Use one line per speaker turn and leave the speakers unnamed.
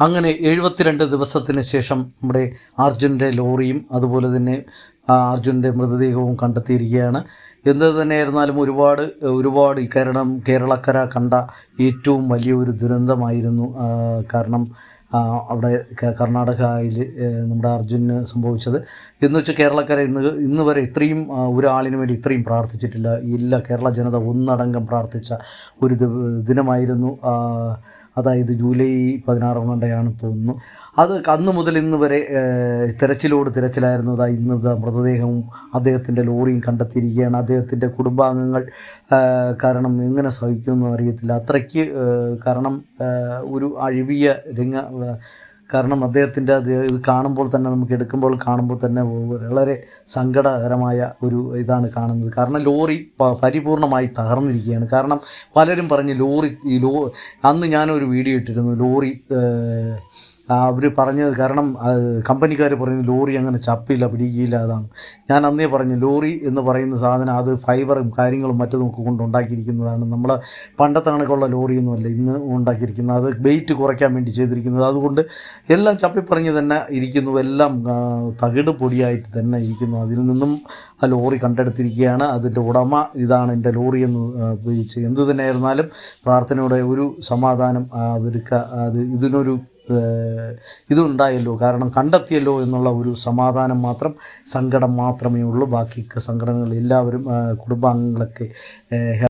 അങ്ങനെ 72 ദിവസത്തിന് ശേഷം നമ്മുടെ അർജുൻ്റെ ലോറിയും അതുപോലെ തന്നെ അർജുൻ്റെ മൃതദേഹവും കണ്ടെത്തിയിരിക്കുകയാണ്. എന്ത് തന്നെയായിരുന്നാലും ഒരുപാട് ഈ കേരളക്കര കണ്ട ഏറ്റവും വലിയൊരു ദുരന്തമായിരുന്നു. കാരണം അവിടെ കർണാടകയിൽ നമ്മുടെ അർജുന് സംഭവിച്ചത് എന്ന് വെച്ചാൽ കേരളക്കര ഇന്ന് വരെ ഇത്രയും ഒരാളിന് വേണ്ടി ഇത്രയും പ്രാർത്ഥിച്ചിട്ടില്ല. എല്ലാ കേരള ജനത ഒന്നടങ്കം പ്രാർത്ഥിച്ച ഒരു ദിനമായിരുന്നു. അതായത് ജൂലൈ 16 കൊണ്ടാണെന്ന് തോന്നുന്നു. അത് അന്ന് മുതൽ ഇന്ന് വരെ തിരച്ചിലായിരുന്നു. ഇന്ന് മൃതദേഹവും അദ്ദേഹത്തിൻ്റെ ലോറിയും കണ്ടെത്തിയിരിക്കുകയാണ്. അദ്ദേഹത്തിൻ്റെ കുടുംബാംഗങ്ങൾ കാരണം എങ്ങനെ സഹിക്കുമെന്ന് അറിയത്തില്ല. അത്രയ്ക്ക് കാരണം ഒരു അഴിവിയ കാരണം അദ്ദേഹത്തിൻ്റെ ഇത് കാണുമ്പോൾ തന്നെ എടുക്കുമ്പോൾ കാണുമ്പോൾ തന്നെ വളരെ സങ്കടകരമായ ഒരു ഇതാണ് കാണുന്നത്. കാരണം ലോറി പരിപൂർണമായി തകർന്നിരിക്കുകയാണ്. കാരണം പലരും പറഞ്ഞ് അന്ന് ഞാനൊരു വീഡിയോ ഇട്ടിരുന്നു. ലോറി അവർ പറഞ്ഞത് കാരണം കമ്പനിക്കാർ പറയുന്നത് ലോറി അങ്ങനെ ചപ്പില്ല പിടിക്കില്ല. അതാണ് ഞാൻ അന്നേ പറഞ്ഞു. ലോറി എന്ന് പറയുന്ന സാധനം അത് ഫൈബറും കാര്യങ്ങളും മറ്റും ഒക്കെ കൊണ്ട് ഉണ്ടാക്കിയിരിക്കുന്നതാണ്. നമ്മളെ പണ്ടത്തെ കണക്കുള്ള ലോറിയൊന്നുമല്ല ഇന്ന് ഉണ്ടാക്കിയിരിക്കുന്നത്. അത് വെയിറ്റ് കുറയ്ക്കാൻ വേണ്ടി ചെയ്തിരിക്കുന്നത്. അതുകൊണ്ട് എല്ലാം ചപ്പിപ്പറഞ്ഞ് തന്നെ ഇരിക്കുന്നു. എല്ലാം തകിട് പൊടിയായിട്ട് തന്നെ ഇരിക്കുന്നു. അതിൽ നിന്നും ആ ലോറി കണ്ടെടുത്തിരിക്കുകയാണ്. അതിൻ്റെ ഉടമ ഇതാണ് എൻ്റെ ലോറി എന്ന് ഉപയോഗിച്ച് എന്ത് തന്നെയായിരുന്നാലും പ്രാർത്ഥനയുടെ ഒരു സമാധാനം അവർക്ക് ഇതിനൊരു ഇതുണ്ടായല്ലോ, കാരണം കണ്ടെത്തിയല്ലോ എന്നുള്ള ഒരു സമാധാനം മാത്രം, സങ്കടം മാത്രമേ ഉള്ളൂ. ബാക്കി സംഘടനകൾ എല്ലാവരും കുടുംബാംഗങ്ങളൊക്കെ